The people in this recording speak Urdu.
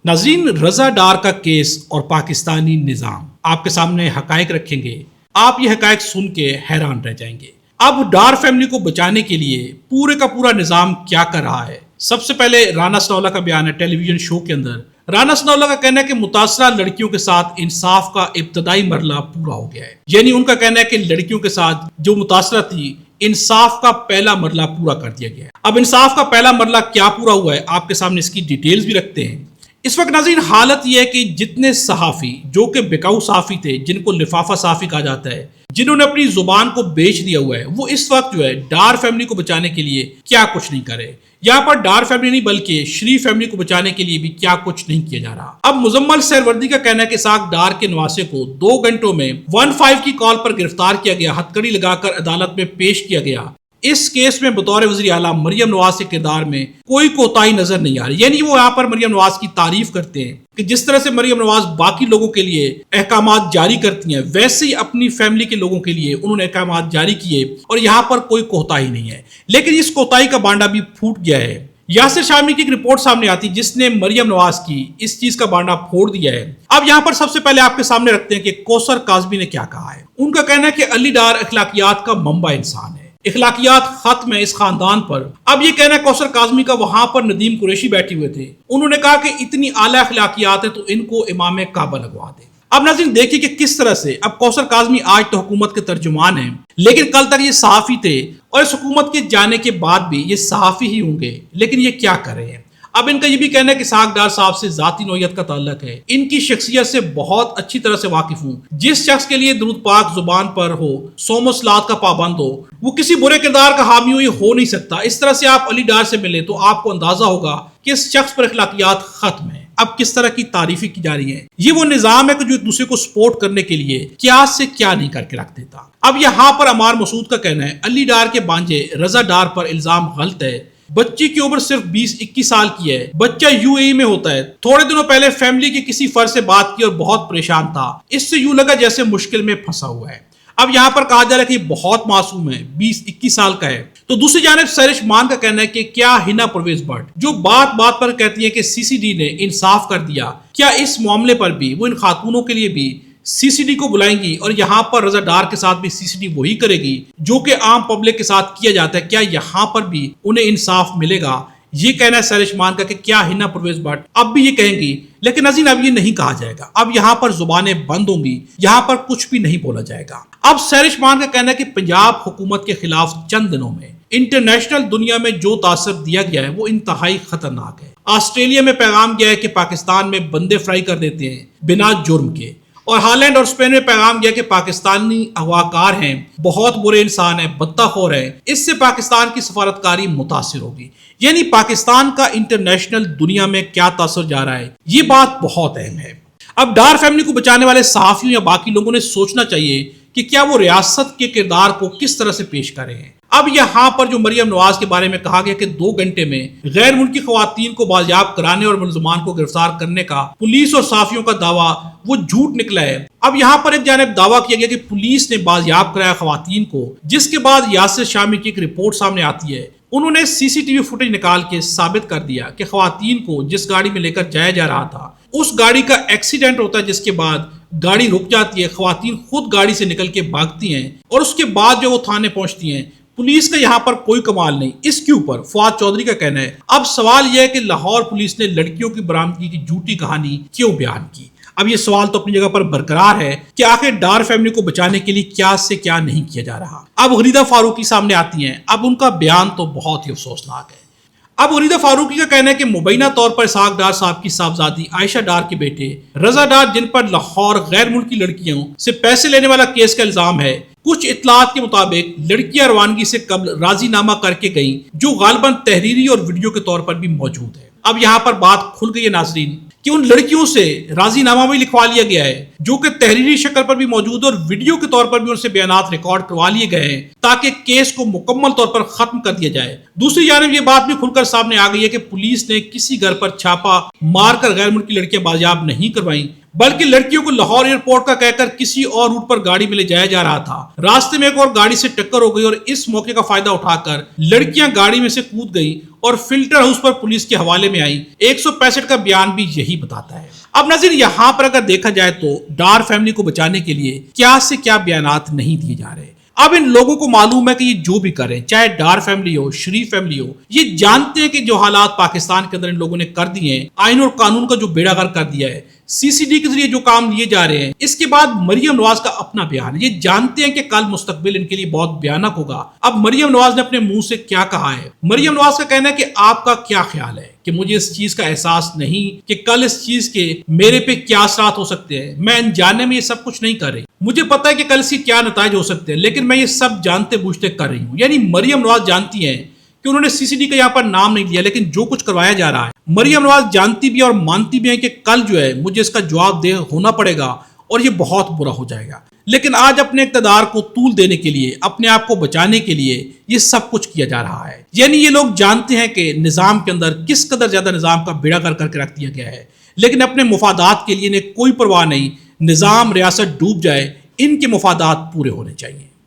ناظرین، رضا ڈار کا کیس اور پاکستانی نظام آپ کے سامنے حقائق رکھیں گے. آپ یہ حقائق سن کے حیران رہ جائیں گے. اب ڈار فیملی کو بچانے کے لیے پورے کا پورا نظام کیا کر رہا ہے. سب سے پہلے رانا ثناءاللہ کا بیان ہے ٹیلی ویژن شو کے اندر. رانا ثناءاللہ کا کہنا ہے کہ متاثرہ لڑکیوں کے ساتھ انصاف کا ابتدائی مرحلہ پورا ہو گیا ہے. یعنی ان کا کہنا ہے کہ لڑکیوں کے ساتھ جو متاثرہ تھی انصاف کا پہلا مرحلہ پورا کر دیا گیا ہے. اب انصاف کا پہلا مرحلہ کیا پورا ہوا ہے آپ کے سامنے اس کی ڈیٹیلز بھی رکھتے ہیں. اس وقت ناظرین حالت یہ ہے کہ جتنے صحافی جو کہ بکاؤ صحافی تھے، جن کو لفافہ صحافی کہا جاتا ہے، جنہوں نے اپنی زبان کو بیچ دیا ہوا ہے، وہ اس وقت جو ہے ڈار فیملی کو بچانے کے لیے کیا کچھ نہیں کرے. یہاں پر ڈار فیملی نہیں بلکہ شریف فیملی کو بچانے کے لیے بھی کیا کچھ نہیں کیا جا رہا. اب مزمل سہروردی کا کہنا ہے کہ اسحاق ڈار کے نواسے کو 2 گھنٹوں میں 15 کی کال پر گرفتار کیا گیا، ہتھکڑی لگا کر عدالت میں پیش کیا گیا. اس کیس میں بطور وزیر اعلیٰ مریم نواز کے کردار میں کوئی کوتاہی نظر نہیں آ رہی. یعنی وہ یہاں پر مریم نواز کی تعریف کرتے ہیں کہ جس طرح سے مریم نواز باقی لوگوں کے لیے احکامات جاری کرتی ہیں، ویسے ہی اپنی فیملی کے لوگوں کے لیے انہوں نے احکامات جاری کیے اور یہاں پر کوئی کوتاہی نہیں ہے. لیکن اس کوتاہی کا بانڈا بھی پھوٹ گیا ہے. یاسر شامی کی ایک رپورٹ سامنے آتی جس نے مریم نواز کی اس چیز کا بانڈا پھوڑ دیا ہے. اب یہاں پر سب سے پہلے آپ کے سامنے رکھتے ہیں کہ کوثر کاظمی نے کیا کہا ہے. ان کا کہنا ہے کہ علی ڈار اخلاقیات کا منبع انسان ہے، اخلاقیات ختم ہے اس خاندان پر. اب یہ کہنا ہے کوثر کاظمی کا. وہاں پر ندیم قریشی بیٹھے ہوئے تھے، انہوں نے کہا کہ اتنی اعلیٰ اخلاقیات ہے تو ان کو امام کعبہ لگوا دیں. اب ناظرین دیکھیے کہ کس طرح سے اب کوثر کاظمی آج تو حکومت کے ترجمان ہیں، لیکن کل تک یہ صحافی تھے اور اس حکومت کے جانے کے بعد بھی یہ صحافی ہی ہوں گے. لیکن یہ کیا کر رہے ہیں؟ اب ان کا یہ بھی کہنا ہے کہ اسحاق ڈار صاحب سے ذاتی نوعیت کا تعلق ہے، ان کی شخصیت سے بہت اچھی طرح سے واقف ہوں. جس شخص کے لیے درود پاک زبان پر ہو، صوم و صلات کا پابند ہو، وہ کسی برے کردار کا حامی ہو نہیں سکتا. اس طرح سے آپ علی ڈار سے ملیں تو آپ کو اندازہ ہوگا کہ اس شخص پر اخلاقیات ختم ہے. اب کس طرح کی تعریفیں کی جا رہی ہیں. یہ وہ نظام ہے کہ جو ایک دوسرے کو سپورٹ کرنے کے لیے کیا سے کیا نہیں کر کے رکھ دیتا. اب یہاں پر عمار مسعود کا کہنا ہے علی ڈار کے بانجے رضا ڈار پر الزام غلط ہے. بچی کی عمر صرف 20-21 سال کی ہے. بچہ UAE میں ہوتا ہے. تھوڑے دنوں پہلے فیملی کے کسی فرد سے بات کی اور بہت پریشان تھا. اس سے یوں لگا جیسے مشکل میں پھنسا ہوا ہے. اب یہاں پر کہا جا رہا ہے کہ یہ بہت معصوم ہے، 20-21 سال کا ہے. تو دوسری جانب سیرش مان کا کہنا ہے کہ کیا ہنا پرویز بٹ جو بات بات پر کہتی ہے کہ CCD نے انصاف کر دیا، کیا اس معاملے پر بھی وہ ان خاتونوں کے لیے بھی CCD کو بلائیں گی اور یہاں پر رضا ڈار کے ساتھ بھی CCD وہی کرے گی جو کہ عام پبلک کے ساتھ کیا جاتا ہے؟ کیا یہاں پر بھی انہیں انصاف ملے گا؟ یہ کہنا ہے سیرش مان کا کہ کیا ہنا پرویز بٹ اب بھی یہ کہیں گی. لیکن ناظرین اب یہ نہیں کہا جائے گا. اب یہاں پر زبانیں بند ہوں گی، یہاں پر کچھ بھی نہیں بولا جائے گا. اب سیرش مان کا کہنا ہے کہ پنجاب حکومت کے خلاف چند دنوں میں انٹرنیشنل دنیا میں جو تاثر دیا گیا ہے وہ انتہائی خطرناک ہے. آسٹریلیا میں پیغام گیا ہے کہ پاکستان میں بندے فرائی کر دیتے ہیں بنا جرم کے، اور ہالینڈ اور اسپین میں پیغام گیا کہ پاکستانی اغواکار ہیں، بہت برے انسان ہیں، بدتہ خور ہیں، اس سے پاکستان کی سفارتکاری متاثر ہوگی. یعنی پاکستان کا انٹرنیشنل دنیا میں کیا تاثر جا رہا ہے، یہ بات بہت اہم ہے. اب ڈار فیملی کو بچانے والے صحافیوں یا باقی لوگوں نے سوچنا چاہیے کہ کیا وہ ریاست کے کردار کو کس طرح سے پیش کر رہے ہیں. اب یہاں پر جو مریم نواز کے بارے میں کہا گیا کہ 2 گھنٹے میں غیر ملکی خواتین کو بازیاب کرانے اور ملزمان کو گرفتار کرنے کا پولیس اور صحافیوں کا دعویٰ وہ جھوٹ نکلا ہے. اب یہاں پر ایک جانب دعویٰ کیا گیا کہ پولیس نے بازیاب کرایا خواتین کو، جس کے بعد یاسر شامی کی ایک رپورٹ سامنے آتی ہے. انہوں نے CCTV فوٹیج نکال کے ثابت کر دیا کہ خواتین کو جس گاڑی میں لے کر جایا جا رہا تھا اس گاڑی کا ایکسیڈنٹ ہوتا ہے، جس کے بعد گاڑی رک جاتی ہے، خواتین خود گاڑی سے نکل کے بھاگتی ہیں اور اس کے بعد جو وہ تھانے پہنچتی ہیں. پولیس کا یہاں پر کوئی کمال نہیں. اس کے اوپر فواد چودھری کا کہنا ہے اب سوال یہ ہے کہ لاہور پولیس نے لڑکیوں کی برآمدگی کی جھوٹی کہانی کیوں بیان کی. اب یہ سوال تو اپنی جگہ پر برقرار ہے کہ آخر ڈار فیملی کو بچانے کے لیے کیا سے کیا نہیں کیا جا رہا. اب غریدہ فاروقی سامنے آتی ہیں. اب ان کا بیان تو بہت ہی افسوسناک ہے. اب غریدہ فاروقی کا کہنا ہے کہ مبینہ طور پر اسحاق ڈار صاحب کی صاحبزادی عائشہ ڈار کے بیٹے رضا ڈار، جن پر لاہور غیر ملکی لڑکیوں سے پیسے لینے والا کیس کا الزام ہے، کچھ اطلاعات کے مطابق لڑکیاں روانگی سے قبل راضی نامہ کر کے گئیں جو غالباً تحریری اور ویڈیو کے طور پر بھی موجود ہے. اب یہاں پر بات کھل گئی ہے ناظرین کہ ان لڑکیوں سے راضی نامہ بھی لکھوا لیا گیا ہے جو کہ تحریری شکل پر بھی موجود ہے اور ویڈیو کے طور پر بھی ان سے بیانات ریکارڈ کروا لیے گئے ہیں تاکہ کیس کو مکمل طور پر ختم کر دیا جائے. دوسری جانب یہ بات بھی کھل کر سامنے آ گئی ہے کہ پولیس نے کسی گھر پر چھاپا مار کر غیر ملکی لڑکیاں بازیاب نہیں کروائیں، بلکہ لڑکیوں کو لاہور ایئرپورٹ کا کہہ کر کسی اور روٹ پر گاڑی میں لے جایا جا رہا تھا. راستے میں ایک اور گاڑی سے ٹکر ہو گئی اور اس موقع کا فائدہ اٹھا کر لڑکیاں گاڑی میں سے کود گئی اور فلٹر ہاؤس پر پولیس کے حوالے میں آئیں. 165 کا بیان بھی یہی یہی بتاتا ہے۔ اب ناظرین یہاں پر اگر دیکھا جائے تو ڈار فیملی کو بچانے کے لیے کیا سے کیا بیانات نہیں دیے جا رہے۔ اب ان لوگوں کو معلوم ہے کہ یہ جو بھی کریں، چاہے ڈار فیملی ہو، شریف فیملی ہو، یہ جانتے ہیں کہ جو حالات پاکستان کے اندر ان لوگوں نے کر دیے ہیں، آئین اور قانون کا جو بیڑا غرق کر دیا ہے، سی سی ڈی کے ذریعے جو کام لیے جا رہے ہیں، اس کے بعد مریم نواز کا اپنا بیان، یہ جانتے ہیں کہ کل مستقبل ان کے لیے بہت بھیانک ہوگا۔ اب مریم نواز نے اپنے منہ سے کیا کہا ہے؟ مریم نواز کا کہنا ہے کہ آپ کا کیا خیال ہے کہ مجھے اس چیز کا احساس نہیں کہ کل اس چیز کے میرے پہ کیا اثرات ہو سکتے ہیں، میں انجانے میں یہ سب کچھ نہیں کر رہی، مجھے پتا ہے کہ کل سے کیا نتائج ہو سکتے ہیں، لیکن میں یہ سب جانتے بوجھتے کر رہی ہوں۔ یعنی مریم نواز جانتی ہیں کہ انہوں نے سی سی ڈی کا یہاں پر نام نہیں لیا، لیکن جو کچھ کروایا جا رہا ہے مریم نواز جانتی بھی اور مانتی بھی ہیں کہ کل جو ہے مجھے اس کا جواب دہ ہونا پڑے گا اور یہ بہت برا ہو جائے گا، لیکن آج اپنے اقتدار کو طول دینے کے لیے، اپنے آپ کو بچانے کے لیے یہ سب کچھ کیا جا رہا ہے۔ یعنی یہ لوگ جانتے ہیں کہ نظام کے اندر کس قدر زیادہ نظام کا بیڑا غرق کر کے رکھ دیا گیا ہے، لیکن اپنے مفادات کے لیے انہیں کوئی پرواہ نہیں، نظام ریاست ڈوب جائے، ان کے مفادات پورے ہونے چاہیے۔